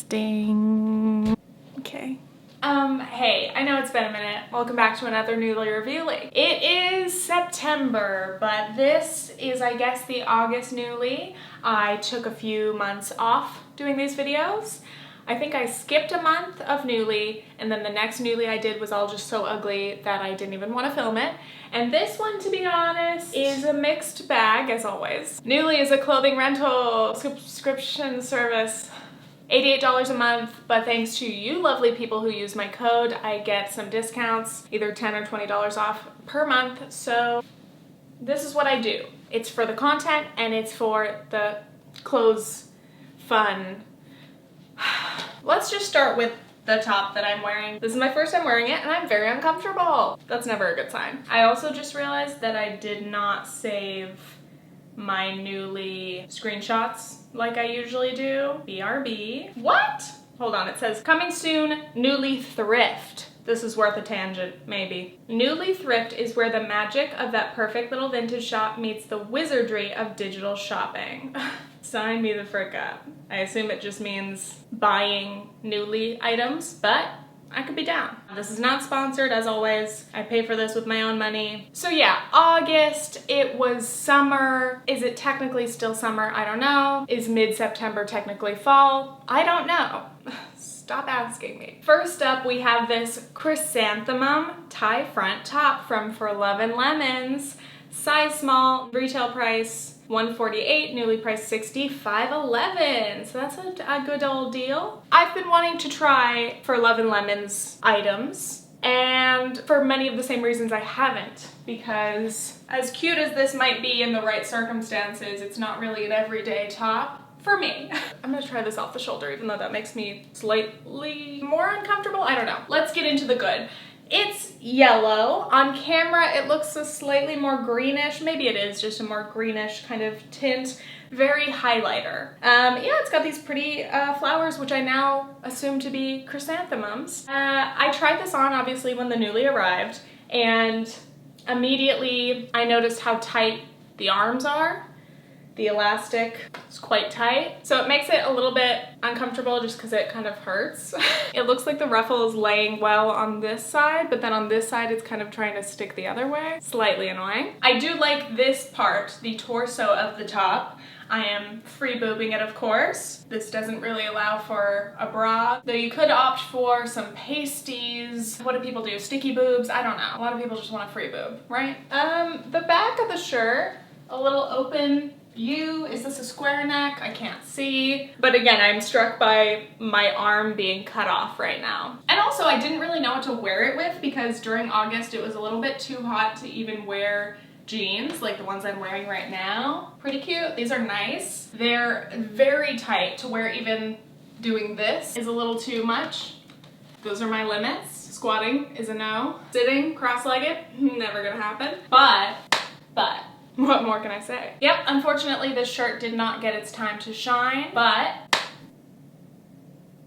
Testing. Okay. Hey, I know it's been a minute. Welcome back to another Nuuly Revealing. It is September, but this is, I guess, the August Nuuly. I took a few months off doing these videos. I think I skipped a month of Nuuly, and then the next Nuuly I did was all just so ugly that I didn't even want to film it. And this one, to be honest, is a mixed bag, as always. Nuuly is a clothing rental subscription service. $88 a month, but thanks to you lovely people who use my code, I get some discounts, either $10 or $20 off per month. So this is what I do. It's for the content and it's for the clothes fun. Let's just start with the top that I'm wearing. This is my first time wearing it and I'm very uncomfortable. That's never a good sign. I also just realized that I did not save my Nuuly screenshots like I usually do. BRB. What? Hold on, it says coming soon, Nuuly Thrift. This is worth a tangent, maybe. Nuuly Thrift is where the magic of that perfect little vintage shop meets the wizardry of digital shopping. Sign me the frick up. I assume it just means buying Nuuly items, but I could be down. This is not sponsored, as always. I pay for this with my own money. So yeah, August, it was summer. Is it technically still summer? I don't know. Is mid-September technically fall? I don't know. Stop asking me. First up, we have this chrysanthemum tie front top from For Love and Lemons. Size small, retail price $148, Nuuly price $65.11. So that's a good old deal. I've been wanting to try For Love and Lemons items, and for many of the same reasons I haven't, because as cute as this might be in the right circumstances, it's not really an everyday top for me. I'm gonna try this off the shoulder, even though that makes me slightly more uncomfortable. I don't know. Let's get into the good. It's yellow. On camera, it looks a slightly more greenish. Maybe it is just a more greenish kind of tint. Very highlighter. Yeah, it's got these pretty flowers, which I now assume to be chrysanthemums. I tried this on, obviously, when the Nuuly arrived, and immediately I noticed how tight the arms are. The elastic is quite tight, so it makes it a little bit uncomfortable just because it kind of hurts. It looks like the ruffle is laying well on this side, but then on this side it's kind of trying to stick the other way. Slightly annoying. I do like this part, the torso of the top. I am free boobing it, of course. This doesn't really allow for a bra, though you could opt for some pasties. What do people do? Sticky boobs? I don't know. A lot of people just want a free boob, right? The back of the shirt, a little open U. Is this a square neck? I can't see. But again, I'm struck by my arm being cut off right now. And also, I didn't really know what to wear it with because during August it was a little bit too hot to even wear jeans like the ones I'm wearing right now. Pretty cute. These are nice. They're very tight to where even doing this is a little too much. Those are my limits. Squatting is a no. Sitting cross-legged, never gonna happen. But what more can I say? Yep, unfortunately this shirt did not get its time to shine, but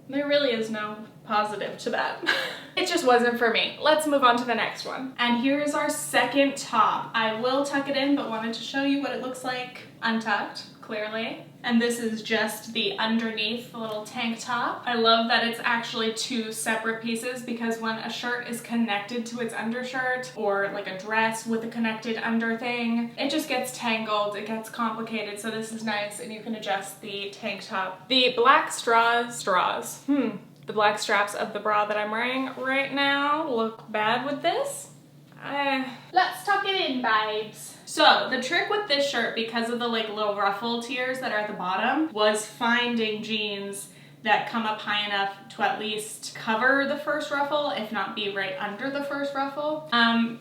there really is no positive to that. It just wasn't for me. Let's move on to the next one. And here's our second top. I will tuck it in, but wanted to show you what it looks like untucked, clearly. And this is just the underneath little tank top. I love that it's actually two separate pieces because when a shirt is connected to its undershirt or like a dress with a connected under thing, it just gets tangled, it gets complicated. So this is nice and you can adjust the tank top. The black the black straps of the bra that I'm wearing right now look bad with this. Let's tuck it in, babes. So the trick with this shirt, because of the like little ruffle tiers that are at the bottom, was finding jeans that come up high enough to at least cover the first ruffle, if not be right under the first ruffle.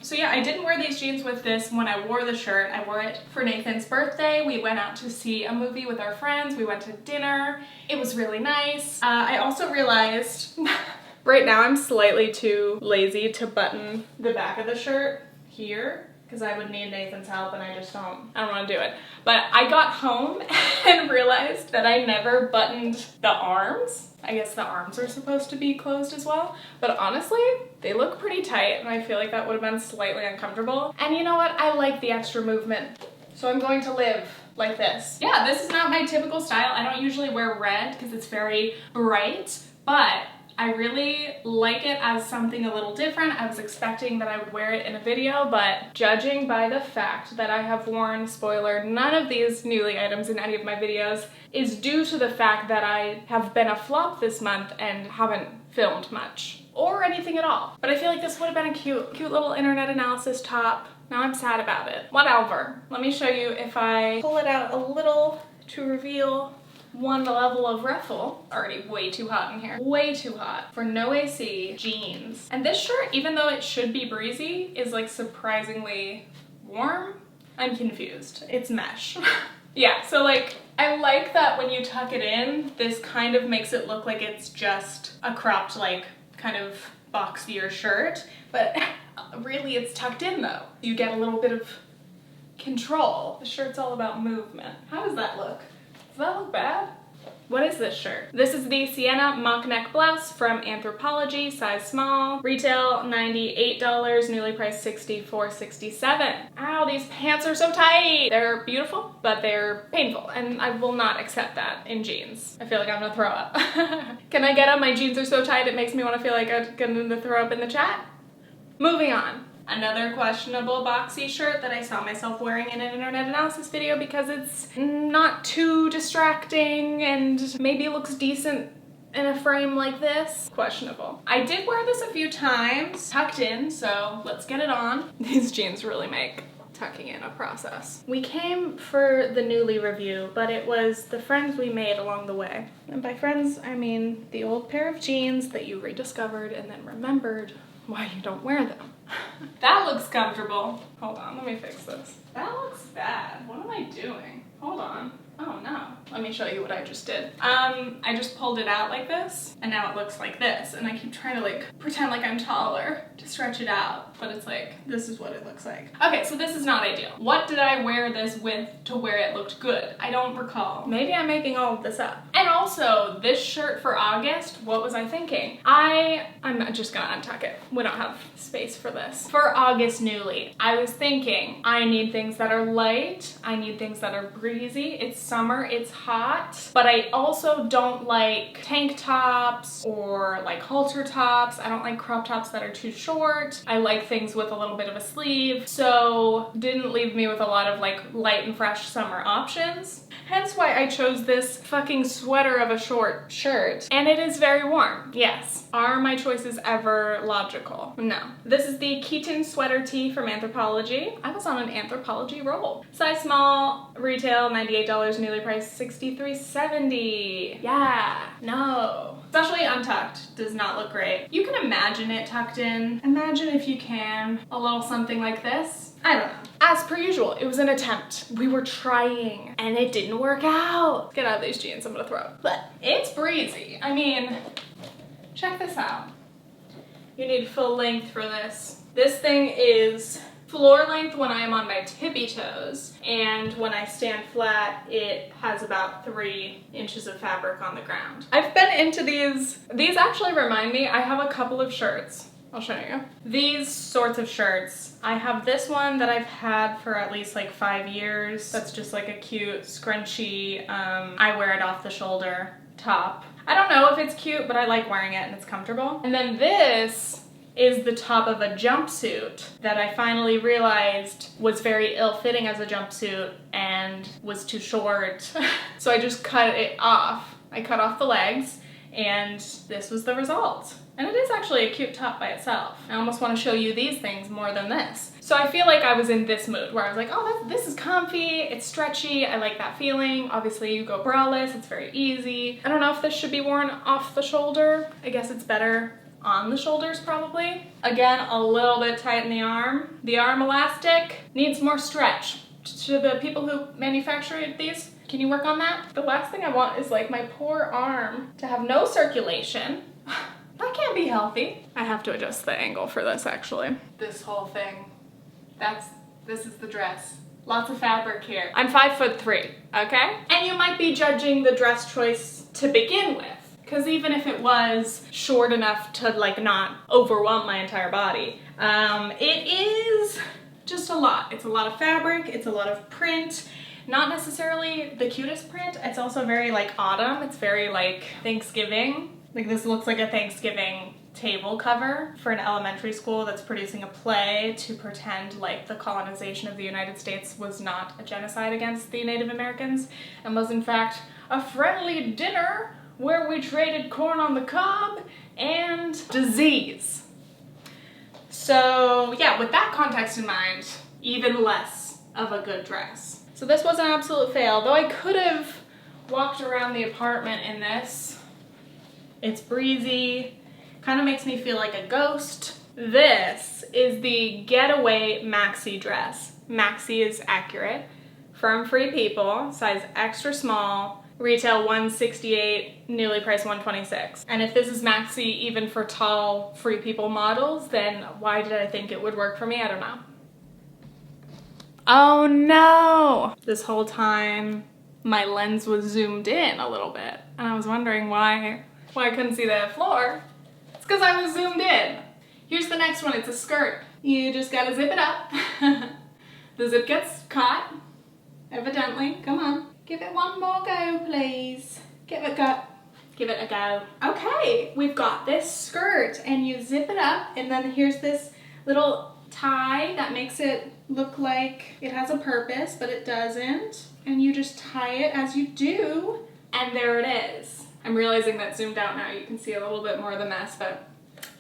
So yeah, I didn't wear these jeans with this when I wore the shirt. I wore it for Nathan's birthday. We went out to see a movie with our friends. We went to dinner. It was really nice. I also realized right now I'm slightly too lazy to button the back of the shirt here because I would need Nathan's help and I don't want to do it. But I got home and realized that I never buttoned the arms. I guess the arms are supposed to be closed as well, but honestly, they look pretty tight and I feel like that would have been slightly uncomfortable. And you know what? I like the extra movement, so I'm going to live like this. Yeah, this is not my typical style. I don't usually wear red because it's very bright, but I really like it as something a little different. I was expecting that I would wear it in a video, but judging by the fact that I have worn, spoiler, none of these Nuuly items in any of my videos is due to the fact that I have been a flop this month and haven't filmed much or anything at all. But I feel like this would have been a cute little internet analysis top. Now I'm sad about it. Whatever. Let me show you if I pull it out a little to reveal one level of ruffle. Already way too hot in here. Way too hot for no AC jeans. And this shirt, even though it should be breezy, is like surprisingly warm. I'm confused. It's mesh. Yeah, so like, I like that when you tuck it in, this kind of makes it look like it's just a cropped, like, kind of boxier shirt, but really it's tucked in though. You get a little bit of control. The shirt's all about movement. How does that look? Does that look bad? What is this shirt? This is the Sienna mock neck blouse from Anthropologie, size small. Retail $98, Nuuly price $64.67. Ow, these pants are so tight. They're beautiful, but they're painful, and I will not accept that in jeans. I feel like I'm gonna throw up. Can I get up? My jeans are so tight it makes me want to feel like I'm gonna throw up in the chat. Moving on. Another questionable boxy shirt that I saw myself wearing in an internet analysis video because it's not too distracting and maybe looks decent in a frame like this. Questionable. I did wear this a few times, tucked in, so let's get it on. These jeans really make tucking in a process. We came for the Nuuly review, but it was the friends we made along the way. And by friends, I mean the old pair of jeans that you rediscovered and then remembered why you don't wear them. That looks comfortable. Hold on, let me fix this. That looks bad. What am I doing? Hold on. Oh no. Let me show you what I just did. I just pulled it out like this, and now it looks like this, and I keep trying to like pretend like I'm taller to stretch it out, but it's like, this is what it looks like. Okay, so this is not ideal. What did I wear this with to where it looked good? I don't recall. Maybe I'm making all of this up. And also, this shirt for August, what was I thinking? I'm just gonna untuck it. We don't have space for this. For August Nuuly, I was thinking, I need things that are light, I need things that are breezy. It's summer, it's hot, but I also don't like tank tops or like halter tops. I don't like crop tops that are too short. I like things with a little bit of a sleeve, so didn't leave me with a lot of like light and fresh summer options. Hence why I chose this fucking sweater of a short shirt. And it is very warm, yes. Are my choices ever logical? No. This is the Keaton sweater tee from Anthropologie. I was on an Anthropologie roll. Size small, retail $98, Nuuly price $63.70. Yeah, no. Especially untucked, does not look great. You can imagine it tucked in. Imagine if you can, a little something like this. I don't know. As per usual, it was an attempt. We were trying and it didn't work out. Get out of these jeans, I'm gonna throw up. But it's breezy. I mean, check this out. You need full length for this. This thing is floor length when I am on my tippy toes, and when I stand flat, it has about 3 inches of fabric on the ground. I've been into these. These actually remind me, I have a couple of shirts. I'll show you. These sorts of shirts. I have this one that I've had for at least like 5 years. That's just like a cute, scrunchy, I wear it off the shoulder top. I don't know if it's cute, but I like wearing it and it's comfortable. And then this is the top of a jumpsuit that I finally realized was very ill-fitting as a jumpsuit and was too short. So I just cut it off. I cut off the legs, and this was the result. And it is actually a cute top by itself. I almost want to show you these things more than this. So I feel like I was in this mood where I was like, oh, this is comfy, it's stretchy, I like that feeling. Obviously you go braless, it's very easy. I don't know if this should be worn off the shoulder. I guess it's better on the shoulders probably. Again, a little bit tight in the arm. The arm elastic needs more stretch. To the people who manufactured these, can you work on that? The last thing I want is like my poor arm to have no circulation. That can't be healthy. I have to adjust the angle for this actually. This whole thing, this is the dress. Lots of fabric here. I'm 5'3", okay? And you might be judging the dress choice to begin with, because even if it was short enough to like not overwhelm my entire body, it is just a lot. It's a lot of fabric, it's a lot of print. Not necessarily the cutest print. It's also very like autumn. It's very like Thanksgiving. Like this looks like a Thanksgiving table cover for an elementary school that's producing a play to pretend like the colonization of the United States was not a genocide against the Native Americans and was in fact a friendly dinner where we traded corn on the cob and disease. So yeah, with that context in mind, even less of a good dress. So this was an absolute fail, though I could have walked around the apartment in this. It's breezy, kind of makes me feel like a ghost. This is the Getaway maxi dress. Maxi is accurate. From Free People, size extra small, retail $168, newly priced $126. And if this is maxi even for tall Free People models, then why did I think it would work for me? I don't know. Oh no! This whole time, my lens was zoomed in a little bit, and I was wondering why I couldn't see the floor. It's because I was zoomed in. Here's the next one. It's a skirt. You just gotta zip it up. The zip gets caught, evidently. Come on. Give it one more go, please. Give it a go. Okay, we've got this skirt, and you zip it up, and then here's this little tie that makes it look like it has a purpose, but it doesn't. And you just tie it as you do, and there it is. I'm realizing that zoomed out now you can see a little bit more of the mess, but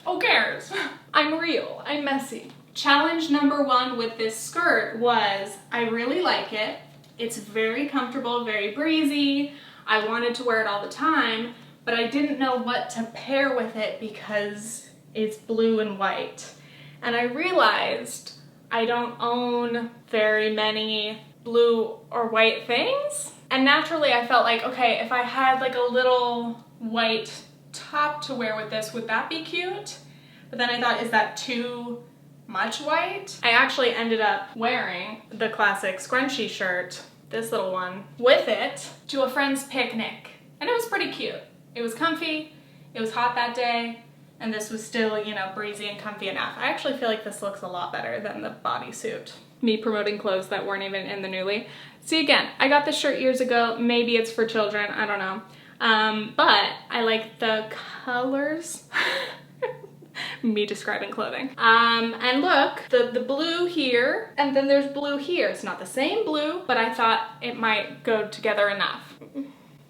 who cares? I'm real, I'm messy. Challenge number one with this skirt was I really like it. It's very comfortable, very breezy. I wanted to wear it all the time, but I didn't know what to pair with it because it's blue and white. And I realized I don't own very many blue or white things. And naturally I felt like, okay, if I had like a little white top to wear with this, would that be cute? But then I thought, is that too much white? I actually ended up wearing the classic scrunchie shirt, this little one, with it to a friend's picnic. And it was pretty cute. It was comfy, it was hot that day, and this was still, you know, breezy and comfy enough. I actually feel like this looks a lot better than the bodysuit. Me promoting clothes that weren't even in the Nuuly. See, again, I got this shirt years ago. Maybe it's for children, I don't know. But I like the colors. Me describing clothing. And look, the blue here, and then there's blue here. It's not the same blue, but I thought it might go together enough.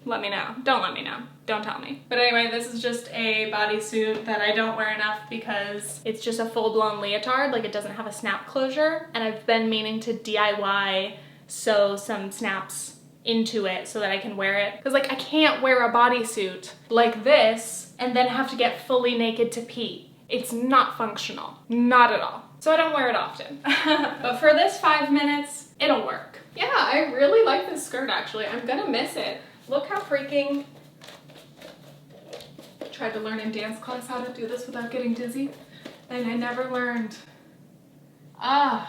Let me know. Don't let me know. Don't tell me. But anyway, this is just a bodysuit that I don't wear enough because it's just a full-blown leotard. Like, it doesn't have a snap closure, and I've been meaning to DIY sew some snaps into it so that I can wear it. Because, like, I can't wear a bodysuit like this and then have to get fully naked to pee. It's not functional. Not at all. So I don't wear it often. But for this 5 minutes, it'll work. Yeah, I really like this skirt, actually. I'm gonna miss it. Look how freaking... I tried to learn in dance class how to do this without getting dizzy, and I never learned. But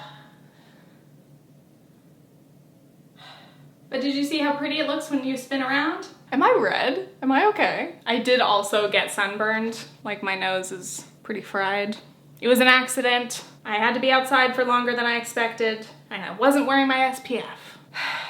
did you see how pretty it looks when you spin around? Am I red? Am I okay? I did also get sunburned. Like, my nose is pretty fried. It was an accident. I had to be outside for longer than I expected, and I wasn't wearing my SPF.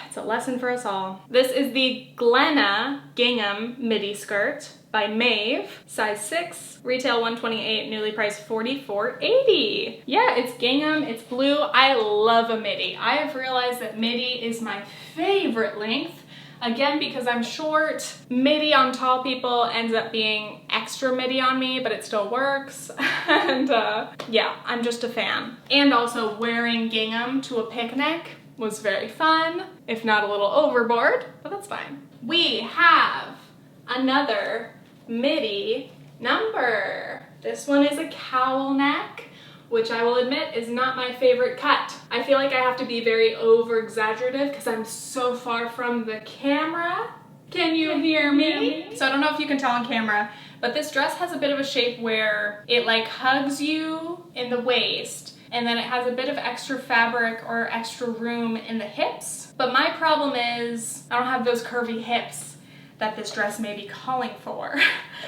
It's a lesson for us all. This is the Glenna gingham midi skirt by Maeve, size 6, retail $128, newly priced $44.80. Yeah, it's gingham, it's blue. I love a midi. I have realized that midi is my favorite length. Again, because I'm short, midi on tall people ends up being extra midi on me, but it still works. And yeah, I'm just a fan. And also wearing gingham to a picnic was very fun, if not a little overboard, but that's fine. We have another midi number. This one is a cowl neck, which I will admit is not my favorite cut. I feel like I have to be very over-exaggerative because I'm so far from the camera. Can you hear me? So I don't know if you can tell on camera, but this dress has a bit of a shape where it like hugs you in the waist, and then it has a bit of extra fabric or extra room in the hips. But my problem is I don't have those curvy hips. that this dress may be calling for.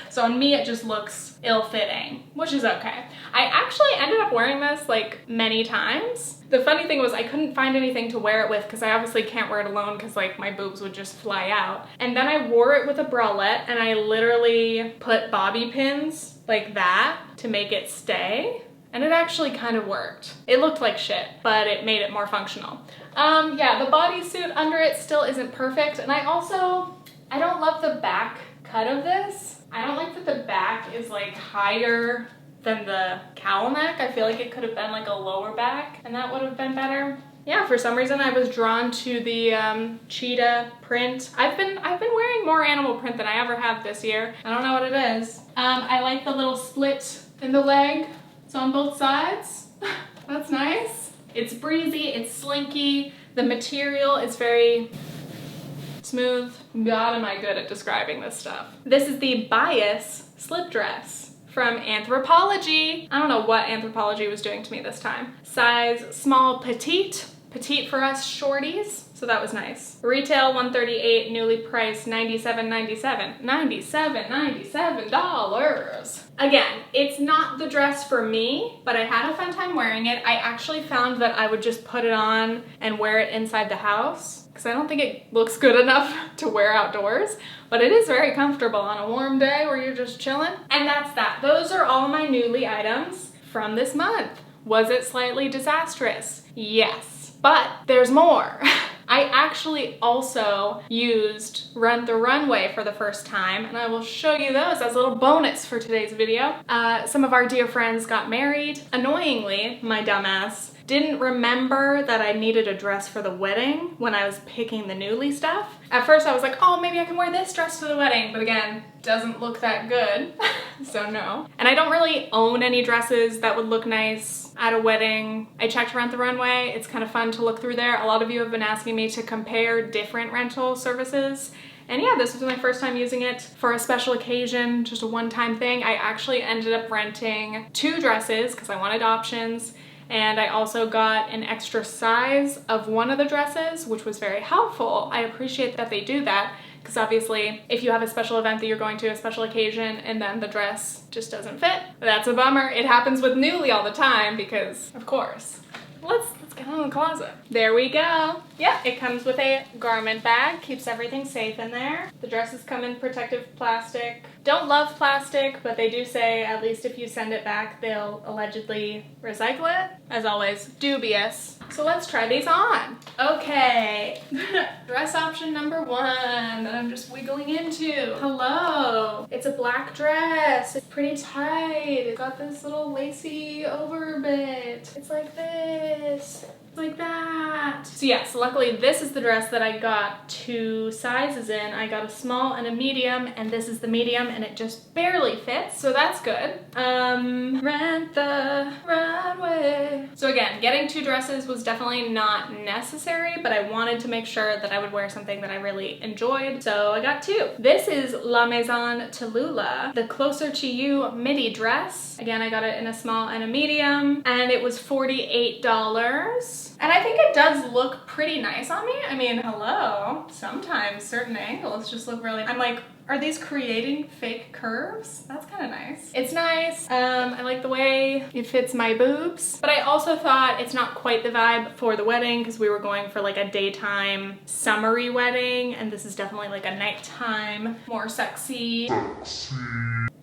So on me, it just looks ill-fitting, which is okay. I actually ended up wearing this like many times. The funny thing was I couldn't find anything to wear it with because I obviously can't wear it alone because like my boobs would just fly out. And then I wore it with a bralette and I literally put bobby pins like that to make it stay. And it actually kind of worked. It looked like shit, but it made it more functional. Yeah, the bodysuit under it still isn't perfect. And I don't love the back cut of this. I don't like that the back is like higher than the cowl neck. I feel like it could have been like a lower back and that would have been better. Yeah, for some reason I was drawn to the cheetah print. I've been wearing more animal print than I ever have this year. I don't know what it is. I like the little split in the leg. It's on both sides. That's nice. It's breezy, it's slinky. The material is very smooth. God, am I good at describing this stuff. This is the Bias slip dress from Anthropologie. I don't know what Anthropologie was doing to me this time. Size small petite. Petite for us shorties, so that was nice. Retail $138, newly priced $97.97. $97.97. Again, it's not the dress for me, but I had a fun time wearing it. I actually found that I would just put it on and wear it inside the house because I don't think it looks good enough to wear outdoors, but it is very comfortable on a warm day where you're just chilling. And that's that. Those are all my Nuuly items from this month. Was it slightly disastrous? Yes. But there's more. I actually also used Rent the Runway for the first time, and I will show you those as a little bonus for today's video. Some of our dear friends got married. Annoyingly, my dumbass didn't remember that I needed a dress for the wedding when I was picking the Nuuly stuff. At first I was like, oh, maybe I can wear this dress to the wedding, but again, doesn't look that good, so no. And I don't really own any dresses that would look nice at a wedding. I checked Rent the Runway. It's kind of fun to look through there. A lot of you have been asking me to compare different rental services. And yeah, this was my first time using it for a special occasion, just a one-time thing. I actually ended up renting 2 dresses because I wanted options. And I also got an extra size of one of the dresses, which was very helpful. I appreciate that they do that because obviously if you have a special event that you're going to, a special occasion, and then the dress just doesn't fit, that's a bummer. It happens with Nuuly all the time because, of course. Let's get in the closet. There we go. Yeah, it comes with a garment bag, keeps everything safe in there. The dresses come in protective plastic. Don't love plastic, but they do say at least if you send it back, they'll allegedly recycle it. As always, dubious. So let's try these on. Okay, dress option number 1 that I'm just wiggling into. Hello, it's a black dress. It's pretty tight. It's got this little lacy over bit. It's like this. Like that. So yes, luckily this is the dress that I got 2 sizes in. I got a small and a medium, and this is the medium, and it just barely fits, so that's good. Rent the Runway. So again, getting 2 dresses was definitely not necessary, but I wanted to make sure that I would wear something that I really enjoyed, so I got 2. This is La Maison Tallulah, the Closer to You midi dress. Again, I got it in a small and a medium, and it was $48. And I think it does look pretty nice on me. I mean, hello. Sometimes certain angles just look really, I'm like, are these creating fake curves? That's kind of nice. It's nice. I like the way it fits my boobs, but I also thought it's not quite the vibe for the wedding because we were going for like a daytime summery wedding, and this is definitely like a nighttime, more sexy.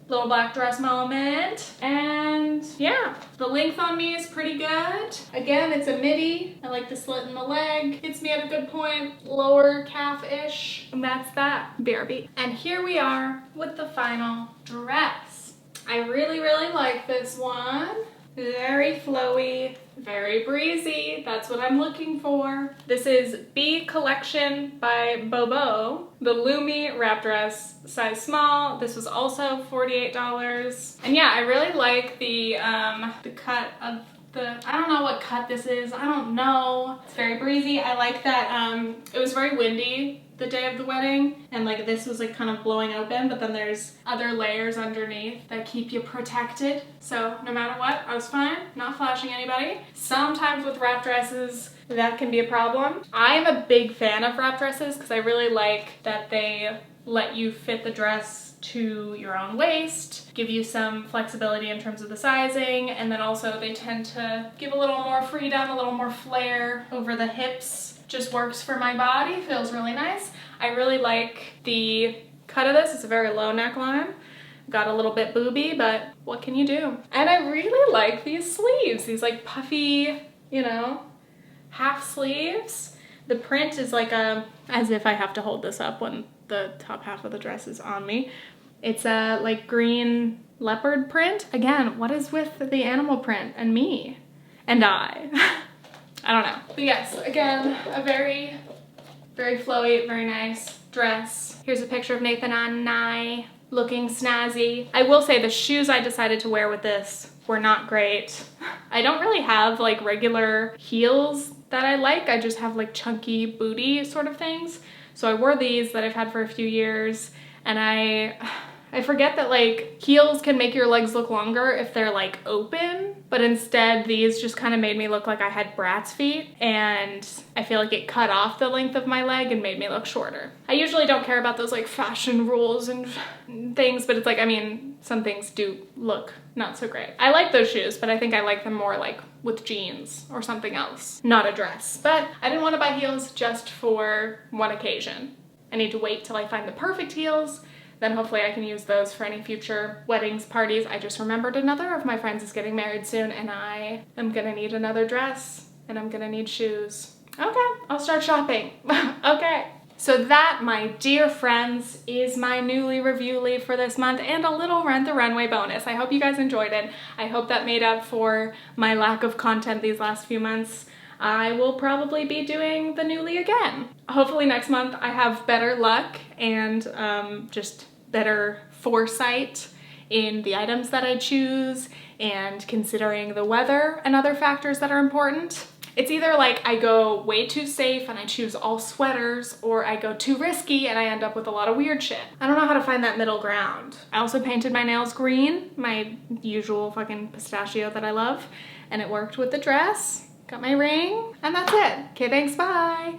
Little black dress moment. And yeah, the length on me is pretty good. Again, it's a midi. I like the slit in the leg. Hits me at a good point, lower calf-ish. And that's that, BRB. And here we are with the final dress. I really, really like this one. Very flowy, very breezy. That's what I'm looking for. This is B Collection by Bobo. The Lumi wrap dress, size small. This was also $48. And yeah, I really like the cut of the, I don't know what cut this is. I don't know. It's very breezy. I like that it was very windy the day of the wedding, and like this was like kind of blowing open, but then there's other layers underneath that keep you protected. So no matter what, I was fine, not flashing anybody. Sometimes with wrap dresses, that can be a problem. I'm a big fan of wrap dresses because I really like that they let you fit the dress to your own waist, give you some flexibility in terms of the sizing, and then also they tend to give a little more freedom, a little more flare over the hips. Just works for my body, feels really nice. I really like the cut of this. It's a very low neckline. Got a little bit booby, but what can you do? And I really like these sleeves, these like puffy, you know, half sleeves. The print is like as if I have to hold this up when the top half of the dress is on me. It's a like green leopard print. Again, what is with the animal print and me and I? I don't know. But yes, again, a very, very flowy, very nice dress. Here's a picture of Nathan and I looking snazzy. I will say the shoes I decided to wear with this were not great. I don't really have like regular heels that I like. I just have like chunky booty sort of things. So I wore these that I've had for a few years, and I forget that like heels can make your legs look longer if they're like open, but instead these just kind of made me look like I had Bratz feet, and I feel like it cut off the length of my leg and made me look shorter. I usually don't care about those like fashion rules and things, but it's like, I mean, some things do look not so great. I like those shoes, but I think I like them more like with jeans or something else, not a dress. But I didn't want to buy heels just for one occasion. I need to wait till I find the perfect heels. Then hopefully I can use those for any future weddings, parties. I just remembered another of my friends is getting married soon, and I am gonna need another dress, and I'm gonna need shoes. Okay, I'll start shopping. Okay. So that, my dear friends, is my Nuuly Reviewly for this month, and a little Rent the Runway bonus. I hope you guys enjoyed it. I hope that made up for my lack of content these last few months. I will probably be doing the Nuuly again. Hopefully next month I have better luck and just better foresight in the items that I choose and considering the weather and other factors that are important. It's either like I go way too safe and I choose all sweaters, or I go too risky and I end up with a lot of weird shit. I don't know how to find that middle ground. I also painted my nails green, my usual fucking pistachio that I love, and it worked with the dress. Got my ring, and that's it. Okay, thanks, bye.